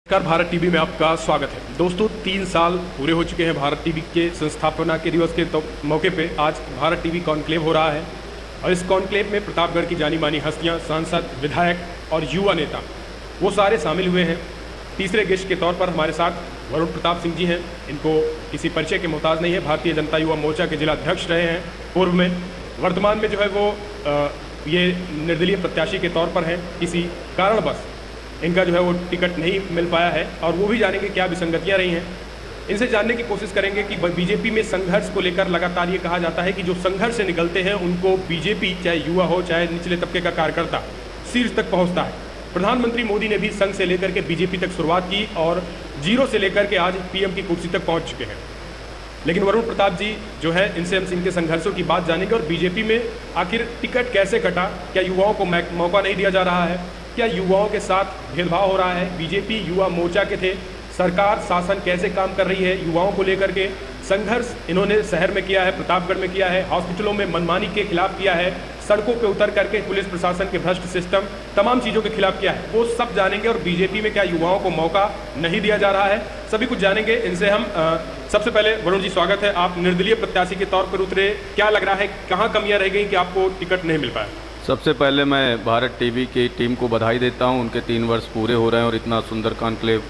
नमस्कार, भारत टीवी में आपका स्वागत है। दोस्तों, 3 साल पूरे हो चुके हैं भारत टीवी के संस्थापना के दिवस के मौके पे आज भारत टीवी कॉन्क्लेव हो रहा है और इस कॉन्क्लेव में प्रतापगढ़ की जानी मानी हस्तियां, सांसद, विधायक और युवा नेता वो सारे शामिल हुए हैं। तीसरे गेस्ट के तौर पर हमारे साथ वरुण प्रताप सिंह जी हैं। इनको किसी परिचय के मोहताज नहीं है। भारतीय जनता युवा मोर्चा के जिला अध्यक्ष रहे हैं पूर्व में। वर्तमान में जो है वो ये निर्दलीय प्रत्याशी के तौर पर हैं। किसी कारणवश इनका जो है वो टिकट नहीं मिल पाया है और वो भी जानेंगे क्या विसंगतियां रही हैं। इनसे जानने की कोशिश करेंगे कि बीजेपी में संघर्ष को लेकर लगातार ये कहा जाता है कि जो संघर्ष से निकलते हैं उनको बीजेपी, चाहे युवा हो चाहे निचले तबके का कार्यकर्ता, शीर्ष तक पहुंचता है। प्रधानमंत्री मोदी ने भी संघ से लेकर के बीजेपी तक शुरुआत की और जीरो से लेकर के आज पीएम की कुर्सी तक पहुंच चुके हैं। लेकिन वरुण प्रताप जी जो है, इनसे हम इनके संघर्षों की बात जानेंगे और बीजेपी में आखिर टिकट कैसे कटा, क्या युवाओं को मौका नहीं दिया जा रहा है, क्या युवाओं के साथ भेदभाव हो रहा है। बीजेपी युवा मोर्चा के थे, सरकार शासन कैसे काम कर रही है युवाओं को लेकर के। संघर्ष इन्होंने शहर में किया है, प्रतापगढ़ में किया है, हॉस्पिटलों में मनमानी के खिलाफ किया है, सड़कों पे उतर करके पुलिस प्रशासन के भ्रष्ट सिस्टम, तमाम चीज़ों के खिलाफ किया है। वो सब जानेंगे और बीजेपी में क्या युवाओं को मौका नहीं दिया जा रहा है, सभी कुछ जानेंगे इनसे हम। सबसे पहले वरुण जी, स्वागत है। आप निर्दलीय प्रत्याशी के तौर पर उतरे, क्या लग रहा है कहाँ कमियाँ रह गई कि आपको टिकट नहीं मिल पाया? सबसे पहले मैं भारत टीवी की टीम को बधाई देता हूं। उनके 3 वर्ष पूरे हो रहे हैं और इतना सुंदर कॉन्क्लेव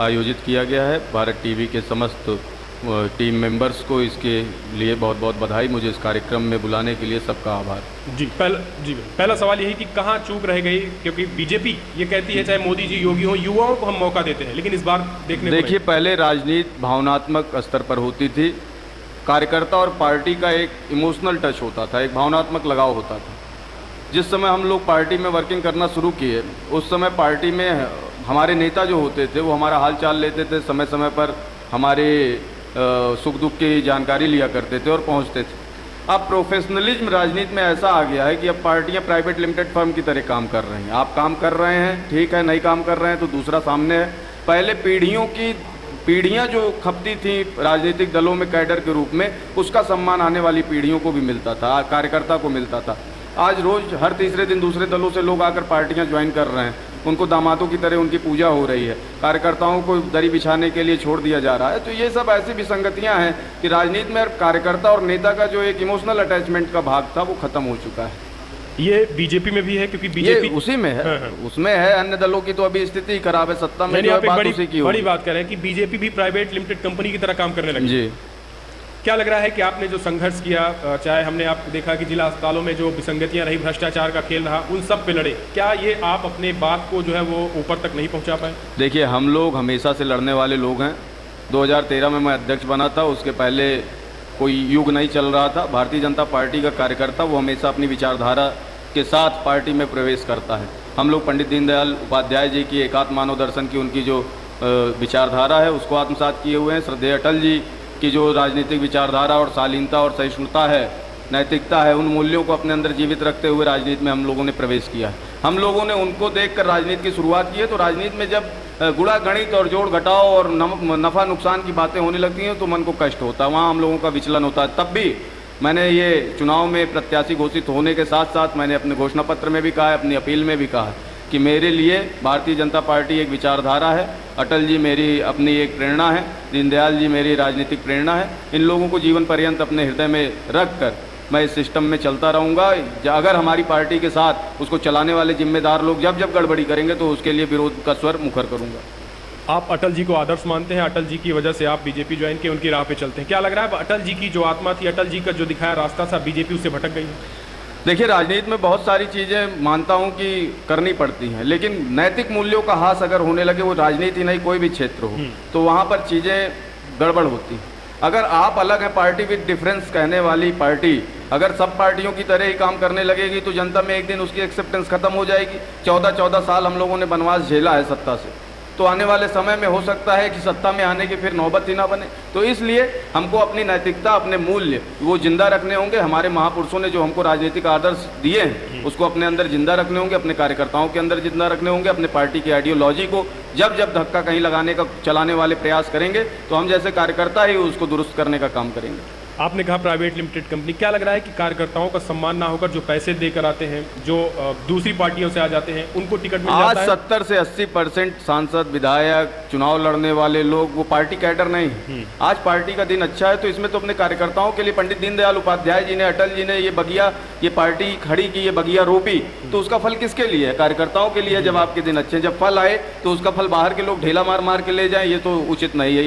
आयोजित किया गया है। भारत टीवी के समस्त टीम मेंबर्स को इसके लिए बहुत बहुत बधाई। मुझे इस कार्यक्रम में बुलाने के लिए सबका आभार। पहला सवाल यही कि कहाँ चूक रह गई, क्योंकि बीजेपी ये कहती है चाहे मोदी जी, योगी हो, युवाओं को हम मौका देते हैं, लेकिन इस बार देखिए पहले राजनीति भावनात्मक स्तर पर होती थी। कार्यकर्ता और पार्टी का एक इमोशनल टच होता था, एक भावनात्मक लगाव होता था। जिस समय हम लोग पार्टी में वर्किंग करना शुरू किए, उस समय पार्टी में हमारे नेता जो होते थे वो हमारा हाल चाल लेते थे, समय समय पर हमारे सुख दुख की जानकारी लिया करते थे और पहुंचते थे। अब प्रोफेशनलिज्म राजनीति में ऐसा आ गया है कि अब पार्टियां प्राइवेट लिमिटेड फर्म की तरह काम कर रही हैं। आप काम कर रहे हैं, ठीक है, नहीं काम कर रहे हैं तो दूसरा सामने है। पहले पीढ़ियां जो खपती थी राजनीतिक दलों में कैडर के रूप में, उसका सम्मान आने वाली पीढ़ियों को भी मिलता था, कार्यकर्ता को मिलता था। आज रोज हर तीसरे दिन दूसरे दलों से लोग आकर पार्टियां ज्वाइन कर रहे हैं, उनको दामादों की तरह उनकी पूजा हो रही है, कार्यकर्ताओं को दरी बिछाने के लिए छोड़ दिया जा रहा है। तो ये सब ऐसी विसंगतियां हैं कि राजनीति में कार्यकर्ता और नेता का जो एक इमोशनल अटैचमेंट का भाग था वो खत्म हो चुका है। ये बीजेपी में भी है, क्योंकि बीजेपी उसी में है। हाँ। उसमें है। अन्य दलों की तो अभी स्थिति खराब है, सत्ता में जो बात उसी की बड़ी बात करें कि बीजेपी भी प्राइवेट लिमिटेड कंपनी की तरह काम करने लगी। जी, क्या लग रहा है कि आपने जो संघर्ष किया, चाहे हमने आपको देखा कि जिला अस्पतालों में जो विसंगतियां रही, भ्रष्टाचार का खेल रहा, उन सब पे लड़े, क्या ये आप अपने बात को जो है वो ऊपर तक नहीं पहुंचा पाए? देखिए, हम लोग हमेशा से लड़ने वाले लोग हैं। 2013 में मैं अध्यक्ष बना था, उसके पहले कोई युग नहीं चल रहा था। भारतीय जनता पार्टी का कार्यकर्ता वो हमेशा अपनी विचारधारा के साथ पार्टी में प्रवेश करता है। हम लोग पंडित दीनदयाल उपाध्याय जी की एकात्म मानव दर्शन की उनकी जो विचारधारा है उसको आत्मसात किए हुए हैं। श्रद्धेय अटल जी की जो राजनीतिक विचारधारा और शालीनता और सहिष्णुता है, नैतिकता है, उन मूल्यों को अपने अंदर जीवित रखते हुए राजनीति में हम लोगों ने प्रवेश किया है। हम लोगों ने उनको देखकर राजनीति की शुरुआत की है। तो राजनीति में जब गुणा गणित और जोड़ घटाव और नफ़ा नुकसान की बातें होने लगती हैं तो मन को कष्ट होता है, वहाँ हम लोगों का विचलन होता है। तब भी मैंने ये चुनाव में प्रत्याशी घोषित होने के साथ साथ मैंने अपने घोषणा पत्र में भी कहा है, अपनी अपील में भी कहा है कि मेरे लिए भारतीय जनता पार्टी एक विचारधारा है, अटल जी मेरी अपनी एक प्रेरणा है, दीनदयाल जी मेरी राजनीतिक प्रेरणा है। इन लोगों को जीवन पर्यंत अपने हृदय में रख कर मैं इस सिस्टम में चलता रहूँगा। अगर हमारी पार्टी के साथ उसको चलाने वाले जिम्मेदार लोग जब जब गड़बड़ी करेंगे तो उसके लिए विरोध का स्वर मुखर करूँगा। आप अटल जी को आदर्श मानते हैं, अटल जी की वजह से आप बीजेपी ज्वाइन किए, उनकी राह पे चलते हैं। क्या लग रहा है अटल जी की जो आत्मा थी, अटल जी का जो दिखाया रास्ता था, बीजेपी उससे भटक गई है? देखिए, राजनीति में बहुत सारी चीज़ें मानता हूं कि करनी पड़ती हैं, लेकिन नैतिक मूल्यों का ह्रास अगर होने लगे, वो राजनीति नहीं कोई भी क्षेत्र हो, तो वहां पर चीज़ें गड़बड़ होती हैं। अगर आप अलग हैं, पार्टी विद डिफरेंस कहने वाली पार्टी अगर सब पार्टियों की तरह ही काम करने लगेगी तो जनता में एक दिन उसकी एक्सेप्टेंस खत्म हो जाएगी। 14-14 साल हम लोगों ने वनवास झेला है सत्ता से, तो आने वाले समय में हो सकता है कि सत्ता में आने की फिर नौबत ही ना बने। तो इसलिए हमको अपनी नैतिकता, अपने मूल्य वो जिंदा रखने होंगे। हमारे महापुरुषों ने जो हमको राजनीतिक आदर्श दिए हैं उसको अपने अंदर जिंदा रखने होंगे, अपने कार्यकर्ताओं के अंदर जिंदा रखने होंगे। अपने पार्टी की आइडियोलॉजी को जब जब धक्का कहीं लगाने का चलाने वाले प्रयास करेंगे तो हम जैसे कार्यकर्ता ही उसको दुरुस्त करने का काम करेंगे। आपने कहा प्राइवेट लिमिटेड कंपनी, क्या लग रहा है कि कार्यकर्ताओं का सम्मान ना होकर जो पैसे देकर आते हैं, जो दूसरी पार्टियों से आ जाते हैं, उनको टिकट मिल आज जाता है? 70 से 80% सांसद, विधायक, चुनाव लड़ने वाले लोग वो पार्टी कैडर नहीं। आज पार्टी का दिन अच्छा है तो इसमें तो अपने कार्यकर्ताओं के लिए पंडित दीनदयाल उपाध्याय जी ने, अटल जी ने ये पार्टी खड़ी की, ये बगिया रोपी, तो उसका फल किसके लिए है? कार्यकर्ताओं के लिए। जब आपके दिन अच्छे हैं, जब फल आए तो उसका फल बाहर के लोग ढेला मार मार के ले जाएं, ये तो उचित नहीं है।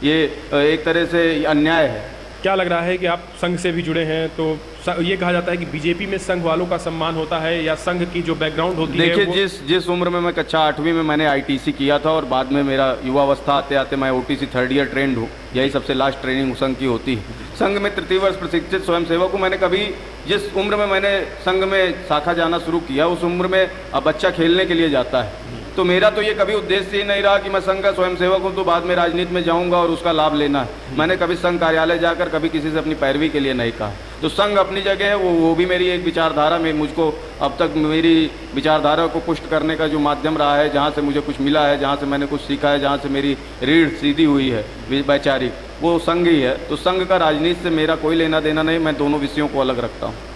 ये एक तरह से अन्याय है। क्या लग रहा है कि आप संघ से भी जुड़े हैं, तो ये कहा जाता है कि बीजेपी में संघ वालों का सम्मान होता है, या संघ की जो बैकग्राउंड होती है? देखिए, जिस उम्र में मैं कक्षा 8वीं में मैंने आईटीसी किया था और बाद में मेरा युवावस्था आते आते मैं ओटीसी 3rd ईयर ट्रेंड हूँ, यही सबसे लास्ट ट्रेनिंग संघ की होती है। संघ में तृतीय वर्ष प्रशिक्षित स्वयंसेवक हूँ। मैंने कभी जिस उम्र में मैंने संघ में शाखा जाना शुरू किया, उस उम्र में अब बच्चा खेलने के लिए जाता है, तो मेरा तो ये कभी उद्देश्य ही नहीं रहा कि मैं संघ का स्वयंसेवक हूँ तो बाद में राजनीति में जाऊँगा और उसका लाभ लेना है। मैंने कभी संघ कार्यालय जाकर कभी किसी से अपनी पैरवी के लिए नहीं कहा। तो संघ अपनी जगह है, वो भी मेरी एक विचारधारा में, मुझको अब तक मेरी विचारधारा को पुष्ट करने का जो माध्यम रहा है, जहाँ से मुझे कुछ मिला है, जहाँ से मैंने कुछ सीखा है, जहाँ से मेरी रीढ़ सीधी हुई है वैचारिक, वो संघ ही है। तो संघ का राजनीति से मेरा कोई लेना देना नहीं, मैं दोनों विषयों को अलग रखता हूँ।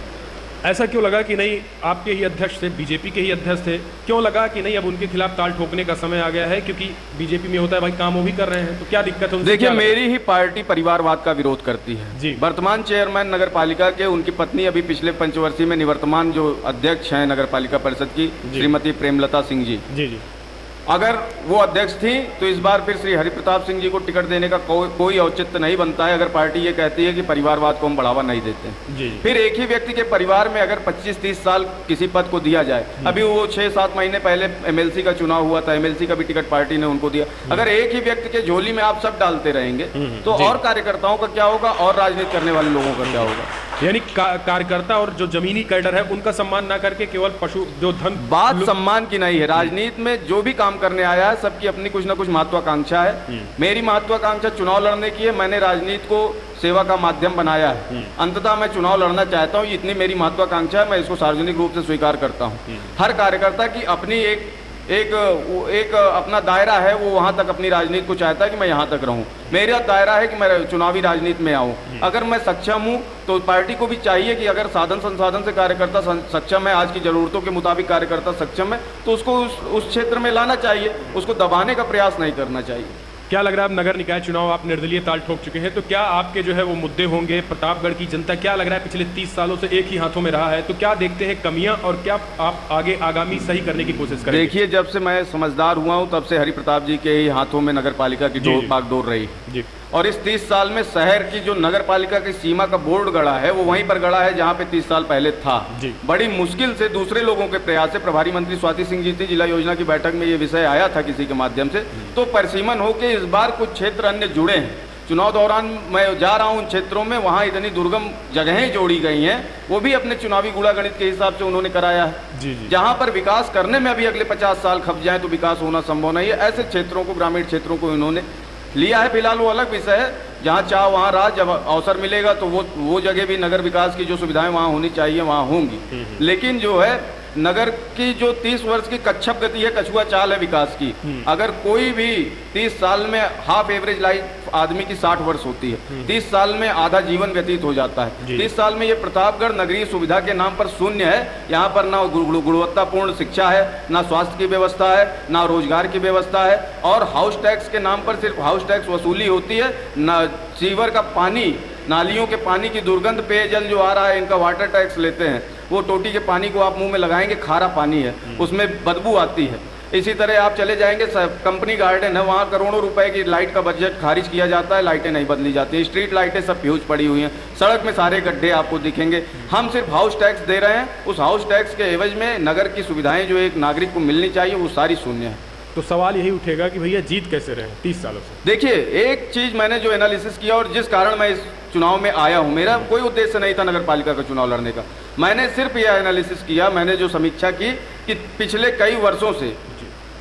ऐसा क्यों लगा कि नहीं, आपके ही अध्यक्ष थे, बीजेपी के ही अध्यक्ष थे, क्यों लगा कि नहीं अब उनके खिलाफ ताल ठोकने का समय आ गया है? क्योंकि बीजेपी में होता है भाई, काम वो भी कर रहे हैं, तो क्या दिक्कत है? देखिए, मेरी ही पार्टी परिवारवाद का विरोध करती है जी। वर्तमान चेयरमैन नगर पालिका के, उनकी पत्नी अभी पिछले पंचवर्षीय में निवर्तमान जो अध्यक्ष हैं नगर पालिका परिषद की, श्रीमती प्रेमलता सिंह जी, अगर वो अध्यक्ष थी तो इस बार फिर श्री हरिप्रताप सिंह जी को टिकट देने का कोई औचित्य नहीं बनता है, अगर पार्टी ये कहती है कि परिवारवाद को हम बढ़ावा नहीं देते जी। फिर एक ही व्यक्ति के परिवार में अगर 25-30 साल किसी पद को दिया जाए, अभी वो 6-7 महीने पहले एमएलसी का चुनाव हुआ था, एमएलसी का भी टिकट पार्टी ने उनको दिया। अगर एक ही व्यक्ति के झोली में आप सब डालते रहेंगे तो और कार्यकर्ताओं का क्या होगा, और राजनीति करने वाले लोगों का क्या होगा? यानी कार्यकर्ता और जो जमीनी कैडर है उनका सम्मान ना करके केवल पशु जो धन, बात सम्मान की नहीं है। राजनीति में जो भी काम करने आया है, सबकी अपनी कुछ ना कुछ महत्वाकांक्षा है। मेरी महत्वाकांक्षा चुनाव लड़ने की है, मैंने राजनीति को सेवा का माध्यम बनाया है। अंततः मैं चुनाव लड़ना चाहता हूँ, इतनी मेरी महत्वाकांक्षा है, मैं इसको सार्वजनिक रूप से स्वीकार करता हूँ। हर कार्यकर्ता की अपनी एक अपना दायरा है, वो वहाँ तक अपनी राजनीति को चाहता है कि मैं यहाँ तक रहूँ। मेरा दायरा है कि मैं चुनावी राजनीति में आऊँ। अगर मैं सक्षम हूँ तो पार्टी को भी चाहिए कि अगर साधन संसाधन से कार्यकर्ता सक्षम है, आज की ज़रूरतों के मुताबिक कार्यकर्ता सक्षम है, तो उसको उस क्षेत्र में लाना चाहिए, उसको दबाने का प्रयास नहीं करना चाहिए। क्या लग रहा है, अब नगर निकाय चुनाव आप निर्दलीय ताल ठोक चुके हैं, तो क्या आपके जो है वो मुद्दे होंगे? प्रतापगढ़ की जनता, क्या लग रहा है, पिछले 30 सालों से एक ही हाथों में रहा है, तो क्या देखते हैं कमियां और क्या आप आगामी सही करने की कोशिश करेंगे? देखिए, जब से मैं समझदार हुआ हूं तब से हरिप्रताप जी के ही हाथों में नगर पालिका की बागडोर रही जी। और इस 30 साल में शहर की जो नगर पालिका की सीमा का बोर्ड गड़ा है, वो वहीं पर गड़ा है जहां पे 30 साल पहले था। बड़ी मुश्किल से दूसरे लोगों के प्रयास से, प्रभारी मंत्री स्वाति सिंह जी थी, जिला योजना की बैठक में ये विषय आया था किसी के माध्यम से, तो परिसीमन होकर इस बार कुछ क्षेत्र अन्य जुड़े हैं। चुनाव दौरान मैं जा रहा हूं उन क्षेत्रों में, वहां इतनी दुर्गम जगहें जोड़ी गई हैं, वो भी अपने चुनावी गुणागणित के हिसाब से उन्होंने कराया है। जहां पर विकास करने में अभी अगले 50 साल खप जाए तो विकास होना संभव नहीं है, ऐसे क्षेत्रों को, ग्रामीण क्षेत्रों को इन्होंने लिया है। फिलहाल वो अलग विषय है, जहाँ चाह वहाँ राह, जब अवसर मिलेगा तो वो जगह भी नगर विकास की जो सुविधाएं वहाँ होनी चाहिए वहाँ होंगी। लेकिन जो है नगर की जो 30 वर्ष की कच्छप गति है, कछुआ चाल है विकास की, अगर कोई भी 30 साल में हाफ एवरेज लाइफ आदमी की 60 वर्ष होती है, 30 साल में आधा जीवन व्यतीत हो जाता है। 30 साल में ये प्रतापगढ़ नगरीय सुविधा के नाम पर शून्य है। यहाँ पर ना गुणवत्तापूर्ण शिक्षा है, ना स्वास्थ्य की व्यवस्था है, ना रोजगार की व्यवस्था है, और हाउस टैक्स के नाम पर सिर्फ हाउस टैक्स वसूली होती है। ना सीवर का पानी, नालियों के पानी की दुर्गंध, पेयजल जो आ रहा है इनका वाटर टैक्स लेते हैं, वो टोटी के पानी को आप मुंह में लगाएंगे, खारा पानी है, उसमें बदबू आती है। इसी तरह आप चले जाएंगे कंपनी गार्डन है, वहाँ करोड़ों रुपए की लाइट का बजट खारिज किया जाता है, लाइटें नहीं बदली जाती, स्ट्रीट लाइटें सब फ्यूज पड़ी हुई हैं, सड़क में सारे गड्ढे आपको दिखेंगे। हम सिर्फ हाउस टैक्स दे रहे हैं, उस हाउस टैक्स के एवज में नगर की सुविधाएं जो एक नागरिक को मिलनी चाहिए वो सारी शून्य है। तो सवाल यही उठेगा कि भैया जीत कैसे रहे 30 सालों से? देखिए, एक चीज मैंने जो एनालिसिस किया और जिस कारण मैं इस चुनाव में आया हूं, मेरा कोई उद्देश्य नहीं था नगर पालिका का चुनाव लड़ने का, मैंने सिर्फ यह एनालिसिस किया, मैंने जो समीक्षा की कि पिछले कई वर्षों से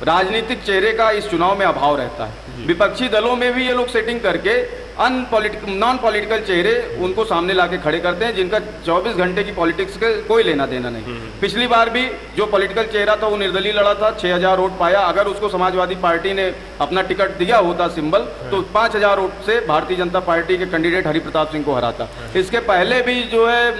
राजनीतिक चेहरे का इस चुनाव में अभाव रहता है। विपक्षी दलों में भी ये लोग सेटिंग करके नॉन पॉलिटिकल चेहरे उनको सामने लाके खड़े करते हैं, जिनका 24 घंटे की पॉलिटिक्स के कोई लेना देना नहीं। पिछली बार भी जो पॉलिटिकल चेहरा था वो निर्दलीय लड़ा था, 6000 वोट पाया। अगर उसको समाजवादी पार्टी ने अपना टिकट दिया होता सिंबल, तो 5000 वोट से भारतीय जनता पार्टी के कैंडिडेट हरिप्रताप सिंह को हराता। इसके पहले भी जो है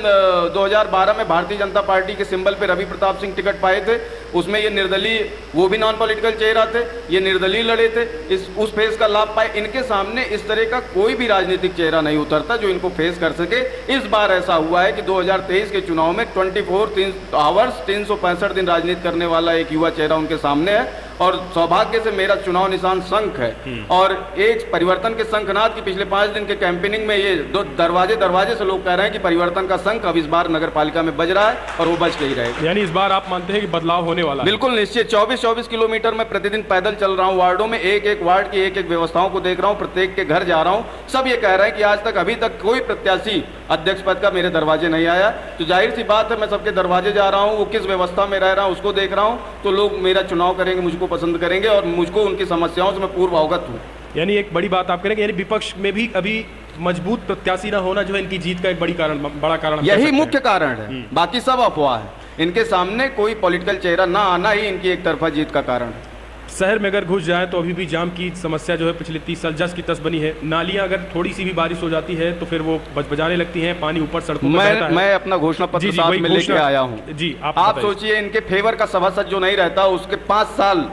2012 में भारतीय जनता पार्टी के सिंबल पे रवि प्रताप सिंह टिकट पाए थे, उसमें ये निर्दलीय, वो भी नॉन पॉलिटिकल चेहरा थे, ये निर्दलीय लड़े थे, उस फेस का लाभ पाए। इनके सामने इस तरह का कोई भी राजनीतिक चेहरा नहीं उतरता जो इनको फेस कर सके। इस बार ऐसा हुआ है कि 2023 के चुनाव में 24 आवर्स 365 दिन राजनीति करने वाला एक युवा चेहरा उनके सामने है। और सौभाग्य से मेरा चुनाव निशान शंख है, और एक परिवर्तन के शंखनाद की पिछले 5 दिन के कैंपेनिंग में ये दरवाजे से लोग कह रहे हैं कि परिवर्तन का शंख अब इस बार नगर पालिका में बज रहा है और वो बज के ही रहेगा। यानी इस बार आप मानते हैं कि बदलाव होने वाला है? बिल्कुल निश्चित। 24 किलोमीटर में प्रतिदिन पैदल चल रहा हूँ, वार्डों में एक वार्ड की एक व्यवस्थाओं को देख रहा हूँ, प्रत्येक के घर जा रहा हूँ। सब ये कह रहे हैं कि आज तक अभी तक कोई प्रत्याशी अध्यक्ष पद का मेरे दरवाजे नहीं आया। तो जाहिर सी बात है, मैं सबके दरवाजे जा रहा हूँ, वो किस व्यवस्था में रह रहा हूँ उसको देख रहा हूँ, तो लोग मेरा चुनाव करेंगे, मुझको पसंद करेंगे और मुझको उनकी समस्याओं से मैं पूर्व अवगत हूँ। यानी एक बड़ी बात आप करेंगे, यानी विपक्ष में भी अभी मजबूत प्रत्याशी ना होना जो है इनकी जीत का एक बड़ा कारण यही मुख्य कारण है, बाकी सब अफवाह है। इनके सामने कोई पॉलिटिकल चेहरा ना आना ही इनकी एक तरफा जीत का कारण है। शहर में अगर घुस जाए तो अभी भी जाम की समस्या जो है पिछले 30 साल जस की तस बनी है। नालियां अगर थोड़ी सी भी बारिश हो जाती है तो फिर वो बजबजाने लगती हैं, पानी ऊपर सड़कों पर बहता है। मैं अपना घोषणा पत्र साथ में लेके आया हूँ जी। आप सोचिए, इनके फेवर का सभासद जो नहीं रहता उसके 5 साल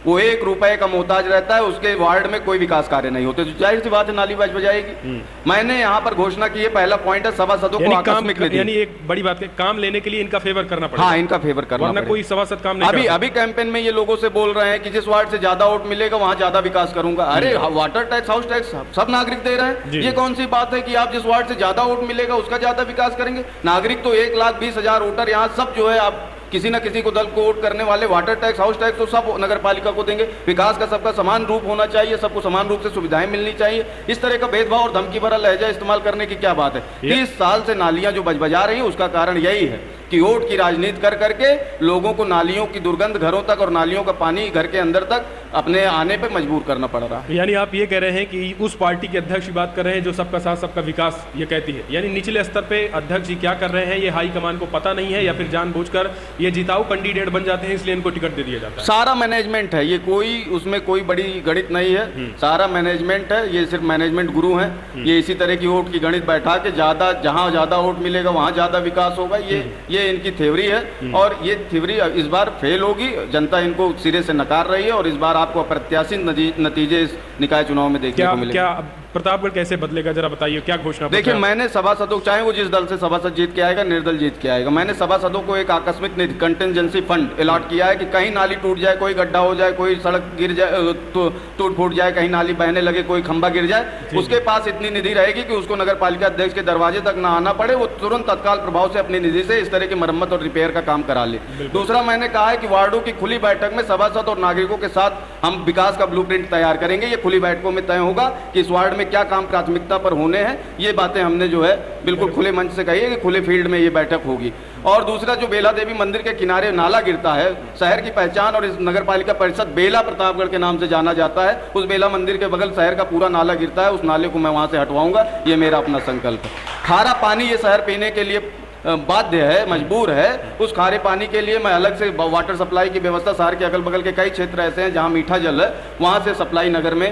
वो 1 रुपए का मोहताज रहता है, उसके वार्ड में कोई विकास कार्य नहीं होते, तो जाहिर सी बात है नाली बजाएगी। मैंने यहाँ पर घोषणा की है, पहला पॉइंट है सभासदों को आकस्मिक निधि। यानी एक बड़ी बात है, काम लेने के लिए इनका फेवर करना पड़ेगा। हाँ, इनका फेवर करना पड़ेगा, कोई सभासद काम नहीं। अभी कैंपेन में ये लोगों से बोल रहे हैं कि जिस वार्ड से ज्यादा वोट मिलेगा वहां ज्यादा विकास करूंगा। अरे वाटर टैक्स, हाउस टैक्स सब नागरिक दे रहे हैं। ये कौन सी बात है कि आप जिस वार्ड से ज्यादा वोट मिलेगा उसका ज्यादा विकास करेंगे? नागरिक तो 1,20,000 वोटर यहाँ सब जो है, आप किसी न किसी को दल को वोट करने वाले, वाटर टैक्स, हाउस टैक्स तो सब नगर पालिका को देंगे। विकास का सबका समान रूप होना चाहिए, सबको समान रूप से सुविधाएं मिलनी चाहिए। इस तरह का भेदभाव और धमकी भरा लहजा इस्तेमाल करने की क्या बात है? 30 साल से नालियां जो बजबजा रही हैं उसका कारण यही है कि वोट की राजनीति कर करके लोगों को नालियों की दुर्गंध घरों तक और नालियों का पानी घर के अंदर तक अपने आने पे मजबूर करना पड़ रहा है। यानी आप ये कह रहे हैं कि उस पार्टी के अध्यक्ष की बात कर रहे हैं जो सबका साथ सबका विकास ये कहती है, यानी निचले स्तर पे अध्यक्ष जी क्या कर रहे हैं ये हाईकमान को पता नहीं है, या फिर जानबूझकर ये जिताऊ कैंडिडेट बन जाते हैं इसलिए इनको टिकट दे दिया जाता है? सारा मैनेजमेंट है ये, कोई उसमें कोई बड़ी गणित नहीं है, सारा मैनेजमेंट है। ये सिर्फ मैनेजमेंट गुरु हैं, ये इसी तरह की वोट की गणित बैठा के जहां ज्यादा वोट मिलेगा वहां ज्यादा विकास होगा, ये इनकी थ्योरी है। और ये थ्योरी इस बार फेल होगी, जनता इनको सिरे से नकार रही है और इस बार आपको अप्रत्याशित नतीजे इस निकाय चुनाव में देखने को मिलेंगे। क्या प्रतापगढ़ कैसे बदलेगा, जरा बताइए, क्या घोषणा? देखिए, मैंने सभासदों, चाहे वो जिस दल से सभासद जीत के आएगा, निर्दल जीत के आएगा, मैंने सभासदों को एक आकस्मिक निधि, कंटिजेंसी फंड अलॉट किया है कि कहीं नाली टूट जाए, कोई गड्ढा हो जाए, कोई सड़क गिर जाए, टूट फूट जाए, कहीं नाली बहने लगे, कोई खंभा गिर जाए, उसके पास इतनी निधि रहेगी कि उसको नगर पालिका अध्यक्ष के दरवाजे तक ना आना पड़े, वो तुरंत तत्काल प्रभाव से अपनी निधि से इस तरह की मरम्मत और रिपेयर का काम करा ले। दूसरा, मैंने कहा है कि वार्डों की खुली बैठक में सभासद और नागरिकों के साथ हम विकास का ब्लूप्रिंट तैयार करेंगे। ये खुली बैठकों में तय होगा कि इस वार्ड में क्या काम प्राथमिकता पर होने हैं। ये बातें हमने जो है बिल्कुल खुले मंच से कही है कि खुले फील्ड में ये बैठक होगी। और दूसरा, जो बेला देवी मंदिर के किनारे नाला गिरता है, शहर की पहचान और इस नगर पालिका परिषद बेला प्रतापगढ़ के नाम से जाना जाता है, उस बेला मंदिर के बगल शहर का पूरा नाला गिरता है, उस नाले को मैं वहां से हटवाऊंगा। ये मेरा अपना संकल्प है। खारा पानी ये शहर पीने के लिए बाध्य है, मजबूर है। उस खारे पानी के लिए मैं अलग से वाटर सप्लाई की व्यवस्था, शहर के अगल बगल के कई क्षेत्र ऐसे हैं जहां मीठा जल है, वहां से सप्लाई नगर में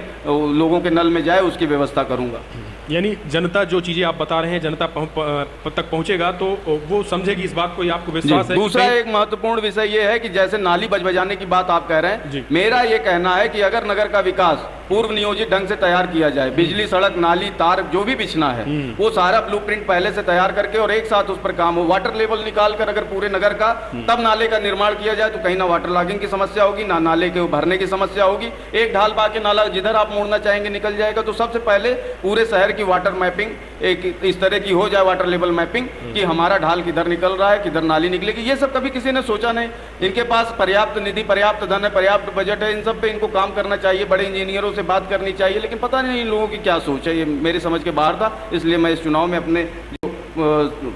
लोगों के नल में जाए, उसकी व्यवस्था करूंगा। यानी जनता जो चीजें आप बता रहे हैं जनता तक पहुंचेगा तो वो समझेगी इस बात को, ये आपको विश्वास है? दूसरा एक महत्वपूर्ण विषय ये है कि जैसे नाली बजबजाने की बात आप कह रहे हैं, मेरा ये कहना है कि अगर नगर का विकास पूर्व नियोजित ढंग से तैयार किया जाए, बिजली, सड़क, नाली, तार जो भी बिछना है वो सारा ब्लूप्रिंट पहले से तैयार करके और एक साथ उस पर काम हो, वाटर लेवल निकाल कर अगर पूरे नगर का तब नाले का निर्माण किया जाए तो कहीं ना वाटर लॉगिंग की समस्या होगी, ना नाले के भरने की समस्या होगी। एक ढाल बाके नाला जिधर आप मोड़ना चाहेंगे निकल जाएगा। तो सबसे पहले पूरे शहर की वाटर मैपिंग एक इस तरह की हो जाए, वाटर लेवल मैपिंग, कि हमारा ढाल किधर निकल रहा है, किधर नाली निकलेगी। ये सब कभी किसी ने सोचा नहीं। इनके पास पर्याप्त निधि, पर्याप्त धन है, पर्याप्त बजट है, इन सब पे इनको काम करना चाहिए, बड़े इंजीनियरों से बात करनी चाहिए, लेकिन पता नहीं इन लोगों की क्या सोच है, ये मेरी समझ के बाहर था। इसलिए मैं इस चुनाव में अपने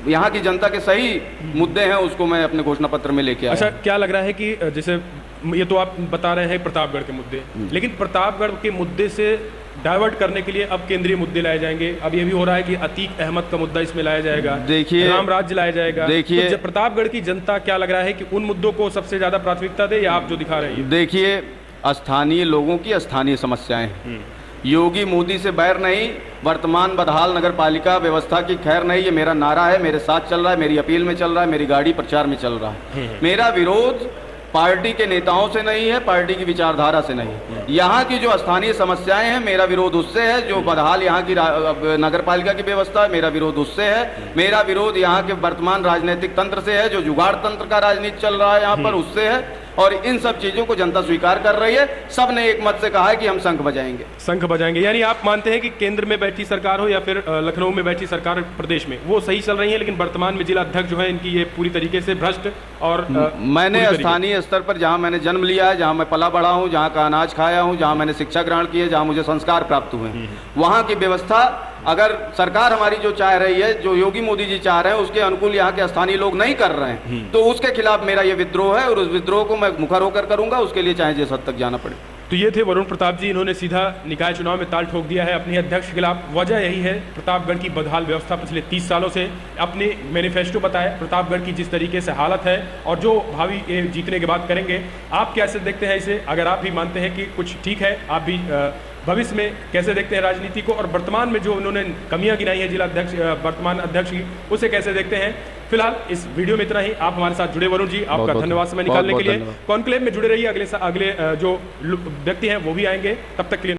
यहाँ की जनता के सही मुद्दे हैं उसको मैं अपने घोषणा पत्र में लेके आया। अच्छा, क्या लग रहा है कि जैसे ये तो आप बता रहे हैं प्रतापगढ़ के मुद्दे, लेकिन प्रतापगढ़ के मुद्दे से डाइवर्ट करने के लिए अब केंद्रीय मुद्दे लाए जाएंगे। अब ये भी हो रहा है कि अतीक अहमद का मुद्दा इसमें लाया जाएगा, देखिए राम राज्य लाया जाएगा। देखिए तो प्रतापगढ़ की जनता क्या लग रहा है कि उन मुद्दों को सबसे ज्यादा प्राथमिकता दे या आप जो दिखा रहे हैं? देखिए, स्थानीय लोगों की स्थानीय समस्याएं, योगी मोदी से बैर नहीं, वर्तमान बदहाल नगर पालिका व्यवस्था की खैर नहीं, ये मेरा नारा है, मेरे साथ चल रहा है, मेरी अपील में चल रहा है, मेरी गाड़ी प्रचार में चल रहा है। मेरा विरोध पार्टी के नेताओं से नहीं है, पार्टी की विचारधारा से नहीं। यहाँ की जो स्थानीय समस्याएं हैं, मेरा विरोध उससे है। जो बदहाल यहाँ की नगर पालिका की व्यवस्था है, मेरा विरोध उससे है। मेरा विरोध यहाँ के वर्तमान राजनीतिक तंत्र से है, जो जुगाड़ तंत्र का राजनीति चल रहा है यहाँ पर, उससे है। और इन सब चीजों को जनता स्वीकार कर रही है। सब ने एक मत से कहा है कि हम शंख बजाएंगे। शंख बजाएंगे, यानी आप मानते हैं कि केंद्र में बैठी सरकार हो या फिर लखनऊ में बैठी सरकार प्रदेश में, वो सही चल रही है, लेकिन वर्तमान में जिला अध्यक्ष जो है इनकी ये पूरी तरीके से भ्रष्ट। और मैंने स्थानीय स्तर पर, जहां मैंने जन्म लिया है, जहां मैं पला बड़ा हूं, जहां का अनाज खाया हूं, जहां मैंने शिक्षा ग्रहण की है, जहां मुझे संस्कार प्राप्त हुए, वहां की व्यवस्था अगर सरकार हमारी जो चाह रही है, जो योगी मोदी जी चाह रहे हैं, उसके अनुकूल यहाँ के स्थानीय लोग नहीं कर रहे हैं, तो उसके खिलाफ मेरा ये विद्रोह है। और उस विद्रोह को मैं मुखर होकर करूंगा, उसके लिए चाहे जिस हद तक जाना पड़े। तो ये थे वरुण प्रताप जी, इन्होंने सीधा निकाय चुनाव में ताल ठोक दिया है अपने अध्यक्ष के खिलाफ। वजह यही है, प्रतापगढ़ की बदहाल व्यवस्था पिछले 30 सालों से। अपने मैनिफेस्टो बताया प्रतापगढ़ की जिस तरीके से हालत है, और जो भावी जीतने के बाद करेंगे। आप कैसे देखते हैं इसे? अगर आप भी मानते हैं कि कुछ ठीक है, आप भी भविष्य में कैसे देखते हैं राजनीति को, और वर्तमान में जो उन्होंने कमियां गिनाई है जिला अध्यक्ष, वर्तमान अध्यक्ष की, उसे कैसे देखते हैं? फिलहाल इस वीडियो में इतना ही। आप हमारे साथ जुड़े वरुण जी, आपका धन्यवाद समय निकालने के लिए। कॉन्क्लेव में जुड़े रहिए, अगले जो व्यक्ति हैं वो भी आएंगे। तब तक के लिए